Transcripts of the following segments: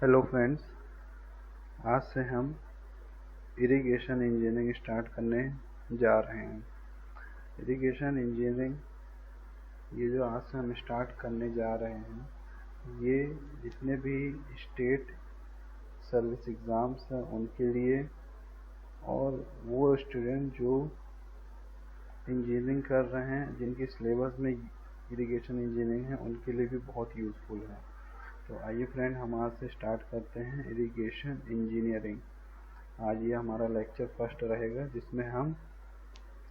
Hello friends, आज से हम इरिगेशन इंजीनियरिंग स्टार्ट करने जा रहे हैं। इरिगेशन इंजीनियरिंग ये जो आज से हम स्टार्ट करने जा रहे हैं, ये जितने भी स्टेट सर्विस एग्ज़ाम्स हैं उनके लिए, और वो स्टूडेंट जो इंजीनियरिंग कर रहे हैं जिनके सिलेबस में इरिगेशन इंजीनियरिंग है उनके लिए भी बहुत यूज़फुल है। तो आइए फ्रेंड, हम आज से स्टार्ट करते हैं इरिगेशन इंजीनियरिंग। आज ये हमारा लेक्चर फर्स्ट रहेगा जिसमें हम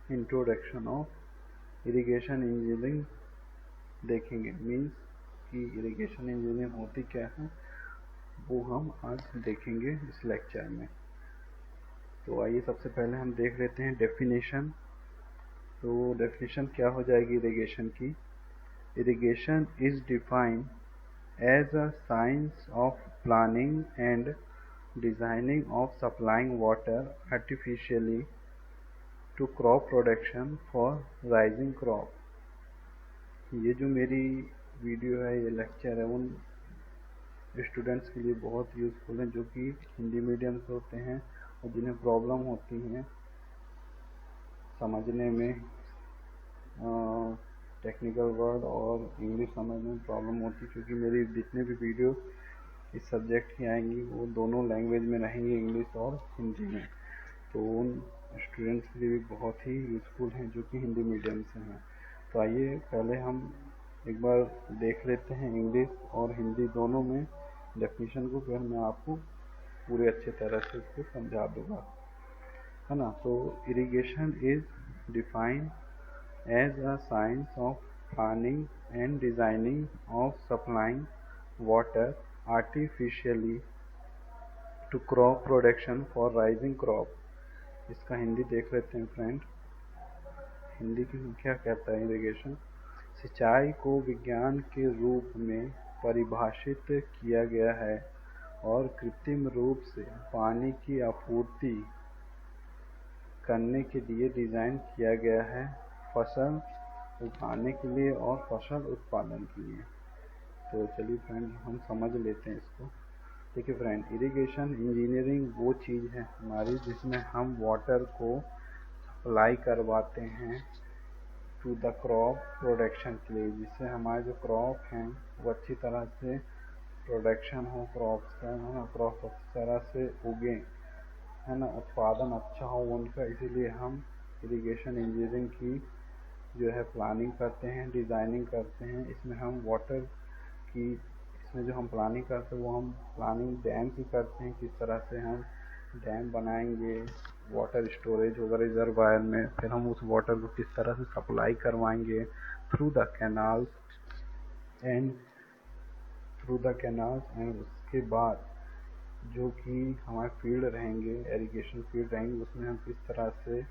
इंट्रोडक्शन ऑफ इरिगेशन इंजीनियरिंग देखेंगे। मीन्स कि इरिगेशन इंजीनियरिंग होती क्या है वो हम आज देखेंगे इस लेक्चर में। तो आइए सबसे पहले हम देख लेते हैं डेफिनेशन। तो डेफिनेशन क्या हो जाएगी इरिगेशन की। Irrigation is defined as a science of planning and designing of supplying water artificially to crop production for rising crop। ये जो मेरी वीडियो है, ये लेक्चर है, उन स्टूडेंट्स के लिए बहुत यूज़फुल है जो कि हिंदी मीडियम से होते हैं और जिन्हें प्रॉब्लम होती है समझने में, टेक्निकल वर्ड और इंग्लिश समझने में प्रॉब्लम होती है, क्योंकि मेरी जितने भी वीडियो इस सब्जेक्ट की आएंगी वो दोनों लैंग्वेज में रहेंगी, इंग्लिश और हिंदी में। तो उन स्टूडेंट्स के लिए भी बहुत ही यूज़फुल हैं जो कि हिंदी मीडियम से हैं। तो आइए पहले हम एक बार देख लेते हैं इंग्लिश और हिंदी दोनों में डेफिनेशन को, फिर मैं आपको पूरे अच्छे तरह से इसको समझा दूँगा, है ना। तो irrigation is defined as a science of planning and designing of supplying water artificially to crop production for rising crop। इसका हिंदी देख लेते हैं फ्रेंड। हिंदी की क्या कहता है इरिगेशन। सिंचाई को विज्ञान के रूप में परिभाषित किया गया है और कृत्रिम रूप से पानी की आपूर्ति करने के लिए डिज़ाइन किया गया है, फसल उगाने के लिए और फसल उत्पादन के लिए। तो चलिए फ्रेंड हम समझ लेते हैं इसको। देखिए फ्रेंड, इरिगेशन इंजीनियरिंग वो चीज़ है हमारी जिसमें हम वाटर को सप्लाई करवाते हैं टू द क्रॉप प्रोडक्शन के लिए, जिससे हमारे जो क्रॉप हैं वो अच्छी तरह से प्रोडक्शन हो, क्रॉप्स का, है ना, क्रॉप अच्छी तरह से उगे, है ना, उत्पादन अच्छा हो उनका। इसीलिए हम इरिगेशन इंजीनियरिंग की जो है प्लानिंग करते हैं, डिज़ाइनिंग करते हैं। इसमें हम वाटर की, इसमें जो हम प्लानिंग करते हैं वो हम प्लानिंग डैम की करते हैं, किस तरह से हम डैम बनाएंगे, वाटर स्टोरेज होगा रिजर्वायर में, फिर हम उस वाटर को किस तरह से सप्लाई करवाएंगे थ्रू द कैनाल्स एंड उसके बाद जो कि हमारे फील्ड रहेंगे, इरिगेशन फील्ड रहेंगे, उसमें हम किस तरह से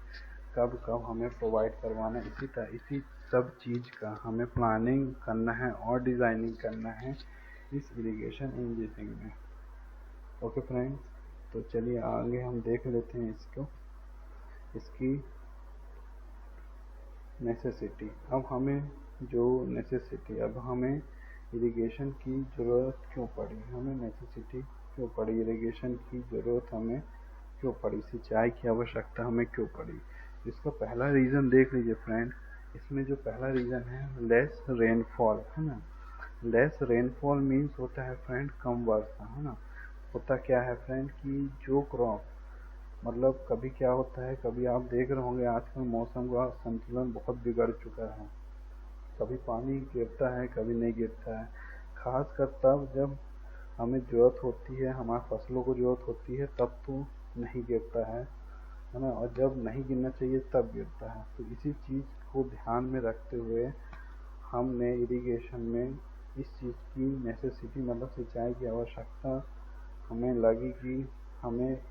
कब कब हमें प्रोवाइड करवाना है, इसी सब चीज़ का हमें प्लानिंग करना है और डिज़ाइनिंग करना है इस इरिगेशन इंजीनियरिंग में। ओके फ्रेंड्स, तो चलिए आगे हम देख लेते हैं इसको, इसकी नेसेसिटी। अब हमें इरिगेशन की ज़रूरत क्यों पड़ी, हमें नेसेसिटी क्यों पड़ी, इरिगेशन की ज़रूरत हमें क्यों पड़ी, सिंचाई की आवश्यकता हमें क्यों पड़ी। इसका पहला रीज़न देख लीजिए फ्रेंड। इसमें जो पहला रीज़न है लेस रेनफॉल, है ना। लेस रेनफॉल मीन्स होता है फ्रेंड कम वर्षा, है ना। होता क्या है फ्रेंड कि जो क्रॉप, मतलब कभी क्या होता है, कभी आप देख रहे होंगे आजकल मौसम का संतुलन बहुत बिगड़ चुका है। कभी पानी गिरता है, कभी नहीं गिरता है। खासकर तब जब हमें ज़रूरत होती है, हमारे फसलों को ज़रूरत होती है, तब तो नहीं गिरता है ना, और जब नहीं गिरना चाहिए तब गिरता है। तो इसी चीज़ को ध्यान में रखते हुए हमने इरिगेशन में इस चीज़ की नेसेसिटी, मतलब सिंचाई की आवश्यकता हमें लगी कि हमें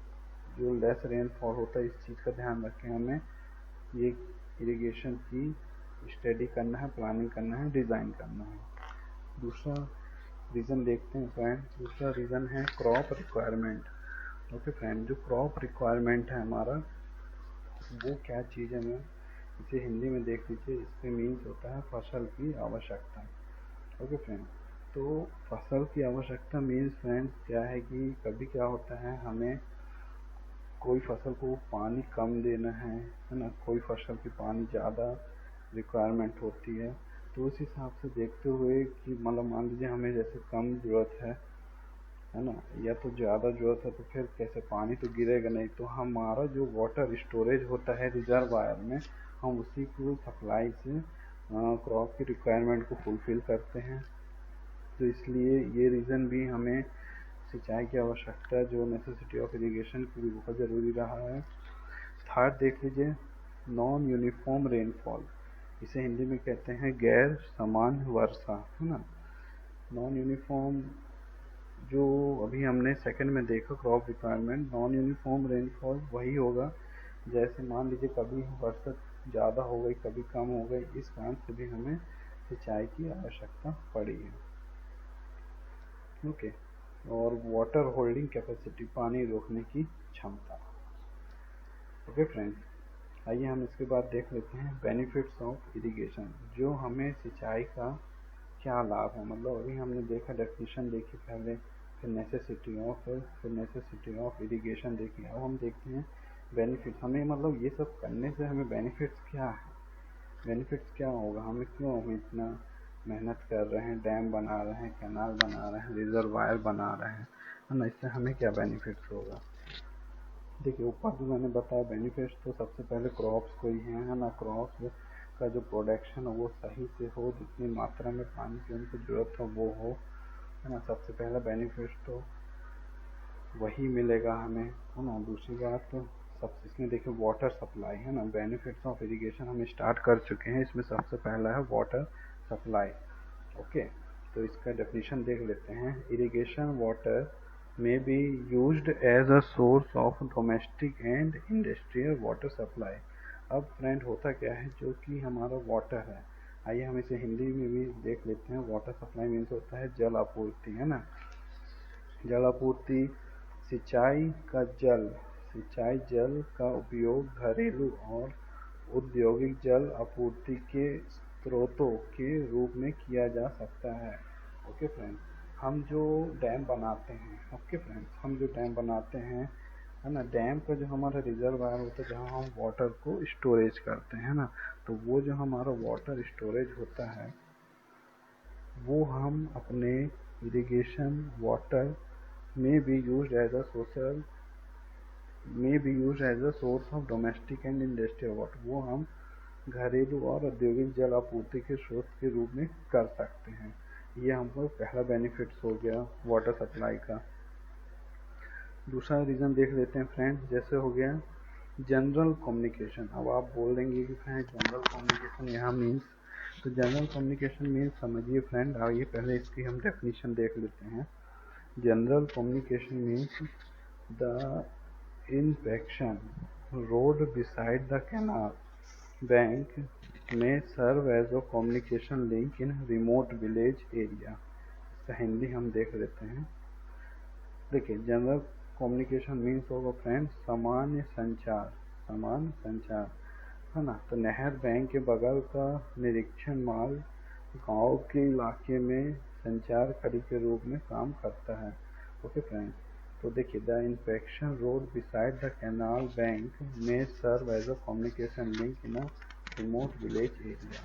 जो लेस रेनफॉल होता है इस चीज़ का ध्यान रखें, हमें ये इरिगेशन की स्टडी करना है, प्लानिंग करना है, डिज़ाइन करना है। दूसरा रीज़न देखते हैं फ्रेंड। दूसरा रीज़न है क्रॉप रिक्वायरमेंट। ओके फ्रेंड, जो क्रॉप रिक्वायरमेंट है हमारा, वो क्या चीज़ है, मैं इसे हिंदी में देख लीजिए। इसके मीन्स होता है फसल की आवश्यकता। ओके फ्रेंड, तो फसल की आवश्यकता मीन्स फ्रेंड्स क्या है कि कभी क्या होता है, हमें कोई फसल को पानी कम देना है ना, कोई फसल की पानी ज़्यादा रिक्वायरमेंट होती है। तो उस हिसाब से देखते हुए कि मतलब मान लीजिए हमें जैसे कम ज़रूरत है ना, या तो ज़्यादा ज़रूरत है, तो फिर कैसे पानी तो गिरेगा नहीं, तो हमारा जो वाटर स्टोरेज होता है रिजर्वायर में, हम उसी को सप्लाई से क्रॉप की रिक्वायरमेंट को फुलफ़िल करते हैं। तो इसलिए ये रीज़न भी हमें सिंचाई की आवश्यकता, जो नेसेसिटी ऑफ इरिगेशन की भी बहुत ज़रूरी रहा है। थर्ड देख लीजिए, नॉन यूनिफॉर्म रेनफॉल, इसे हिंदी में कहते हैं गैर समान वर्षा, है ना। नॉन यूनिफॉर्म जो अभी हमने सेकंड में देखा crop requirement, non uniform rainfall वही होगा जैसे मान लीजिए कभी वर्षा ज़्यादा हो गई, कभी कम हो गई, इस कारण से भी हमें सिंचाई की आवश्यकता पड़ी है। ओके, और वाटर होल्डिंग कैपेसिटी, पानी रोकने की क्षमता। ओके फ्रेंड्स, आइए हम इसके बाद देख लेते हैं बेनिफिट्स ऑफ इरिगेशन, जो हमें सिंचाई का क्या लाभ है। मतलब अभी हमने देखा, डेफिनेशन देखी पहले, फिर नेसेसिटी ऑफ इरिगेशन देखी। अब हम देखते हैं बेनिफिट्स, हमें मतलब ये सब करने से हमें बेनिफिट्स क्या है, बेनिफिट्स क्या होगा, हमें क्यों हम इतना मेहनत कर रहे हैं, डैम बना रहे हैं, कैनाल बना रहे हैं, रिजर्वायर बना रहे हैं, है ना, इससे हमें क्या बेनिफिट्स होगा। देखिए ऊपर जो मैंने बताया बेनिफिट्स, तो सबसे पहले क्रॉप्स को ही है ना, क्रॉप्स का जो प्रोडक्शन है वो सही से हो, जितनी मात्रा में पानी की उनको ज़रूरत हो वो हो, है ना। सबसे पहला बेनिफिट्स तो वही मिलेगा हमें, है ना। दूसरी बात तो सब इसमें देखिए वाटर सप्लाई, है ना, बेनिफिट्स ऑफ इरिगेशन हम स्टार्ट कर चुके हैं, इसमें सबसे पहला है वाटर सप्लाई। ओके, तो इसका डेफिनेशन देख लेते हैं। Irrigation water may be used as a source of domestic and industrial water supply। अब फ्रेंड होता क्या है, जो कि हमारा वाटर है, आइए हम इसे हिंदी में भी देख लेते हैं। वाटर सप्लाई मीन्स होता है जल आपूर्ति, है ना, जल आपूर्ति, सिंचाई जल का उपयोग घरेलू और औद्योगिक जल आपूर्ति के स्रोतों के रूप में किया जा सकता है। ओके फ्रेंड्स, हम जो डैम बनाते हैं, ओके फ्रेंड्स, हम जो डैम बनाते हैं, है ना, डैम का जो हमारा रिजर्वायर होता है जहाँ हम वाटर को स्टोरेज करते हैं ना, तो वो जो हमारा वाटर स्टोरेज होता है वो हम अपने इरिगेशन वाटर में भी use as a source of domestic and industrial water, वो हम घरेलू और औद्योगिक जल आपूर्ति के स्रोत के रूप में कर सकते हैं। ये हमको पहला बेनिफिट्स हो गया वाटर सप्लाई का। दूसरा रीज़न देख लेते हैं फ्रेंड्स, जैसे हो गया जनरल कम्युनिकेशन। अब आप बोल देंगे कि फ्रेंड जनरल कम्युनिकेशन यहाँ मीन्स, तो जनरल कम्युनिकेशन मीन्स समझिए फ्रेंड, आइए पहले इसकी हम डेफिनेशन देख लेते हैं। General communication means the inspection road beside the canal bank में serve as a communication link in remote village area. इसका हिंदी हम देख लेते हैं। देखिए जनरल कम्युनिकेशन मीन्स होगा फ्रेंड सामान्य संचार, है ना। तो नहर बैंक के बगल का निरीक्षण माल गांव के इलाके में संचार कड़ी के रूप में काम करता है। ओके फ्रेंड, तो देखिए the inspection road beside the canal bank में serve as a communication link in a remote village area.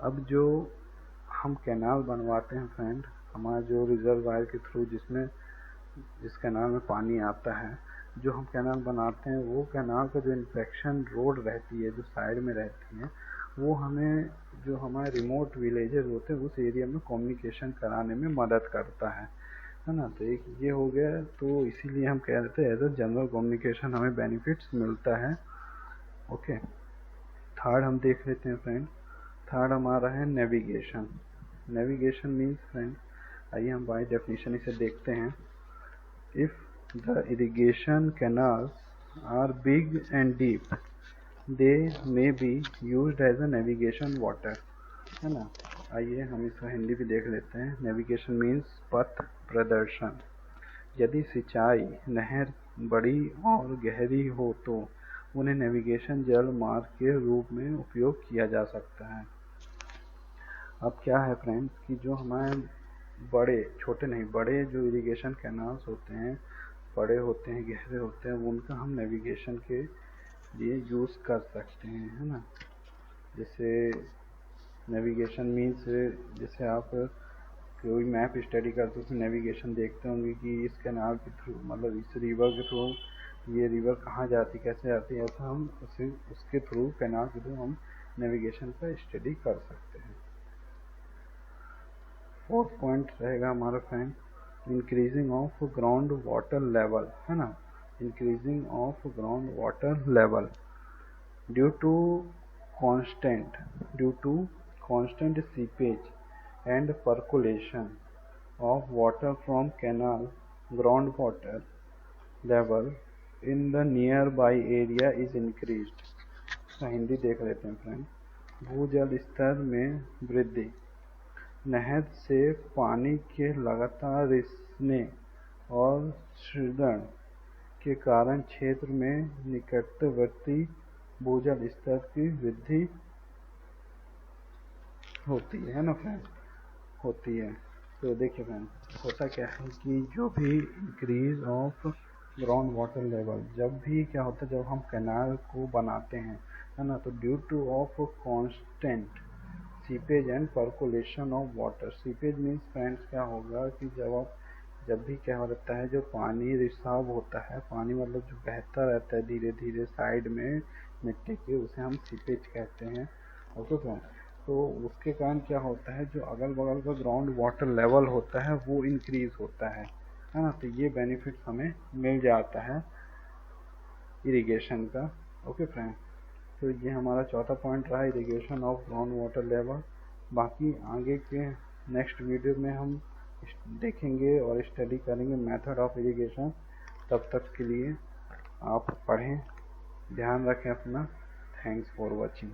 अब जो हम कैनाल बनवाते हैं फ्रेंड, हमारा जो रिजर्वायर के थ्रू जिस कैनाल में पानी आता है, जो हम कैनाल बनाते हैं वो कैनाल का जो इन्फेक्शन रोड रहती है, जो साइड में रहती है, वो हमें जो हमारे रिमोट विलेजेस होते हैं उस एरिया में कम्युनिकेशन कराने में मदद करता है ना। तो एक ये हो गया, तो इसीलिए हम कह रहे थे एज अ जनरल कम्युनिकेशन हमें बेनिफिट्स मिलता है। ओके, थर्ड हम देख लेते हैं फ्रेंड। थर्ड हमारा है नेविगेशन। नेविगेशन मीन्स फ्रेंड, आइए हम बाय डेफिनेशन इसे देखते हैं। If the irrigation canals are big and deep they may be used as a navigation water, है ना। आइए हम इसका हिंदी भी देख लेते हैं। नेविगेशन मीन्स पथ प्रदर्शन। यदि सिंचाई नहर बड़ी और गहरी हो तो उन्हें नेविगेशन जल मार्ग के रूप में उपयोग किया जा सकता है। अब क्या है फ्रेंड्स कि जो हमारे बड़े, छोटे नहीं, बड़े जो इरिगेशन कैनाल्स होते हैं, बड़े होते हैं, गहरे होते हैं, उनका हम नेविगेशन के लिए यूज़ कर सकते हैं, है ना। जैसे नेविगेशन मीन्स, जैसे आप कोई मैप स्टडी करते हो उसमें नेविगेशन देखते होंगे कि इस कैनाल के थ्रू, मतलब इस रिवर के थ्रू, ये रिवर कहाँ जाती, कैसे जाती है, ऐसा हम उसके थ्रू, कैनाल के थ्रू हम नेविगेशन का स्टडी कर सकते हैं। फोर्थ पॉइंट रहेगा हमारा friend, increasing of ground water level, है ना। Increasing of ground water level due to constant seepage and percolation of water from canal, groundwater level in the nearby area is increased। Hindi देख लेते हैं friend. भूजल स्तर में वृद्धि, नहर से पानी के लगातार रिसने और क्षरण के कारण क्षेत्र में निकटवर्ती भूजल स्तर की वृद्धि होती है ना फ्रेंड, होती है। तो देखिए फ्रेंड, होता क्या है कि जो भी increase of ground water level, जब भी क्या होता है, जब हम कैनाल को बनाते हैं, है ना, तो due two of constant seepage and percolation of water. Seepage means friends क्या होगा कि जब भी क्या रहता है, जो पानी रिसाव होता है, पानी मतलब जो बहता रहता है धीरे धीरे साइड में मिट्टी के, उसे हम सीपेज कहते हैं। ओके फ्रेंड, तो उसके कारण क्या होता है, जो अगल बगल का ग्राउंड वाटर लेवल होता है वो इंक्रीज होता है ना। तो ये बेनिफिट हमें मिल जाता है इरिगेशन का। ओके फ्रेंड, तो ये हमारा चौथा पॉइंट रहा, irrigation of ground water level. बाकी आगे के नेक्स्ट वीडियो में हम देखेंगे और स्टडी करेंगे मेथड ऑफ इरिगेशन। तब तक के लिए आप पढ़ें, ध्यान रखें अपना। Thanks for watching.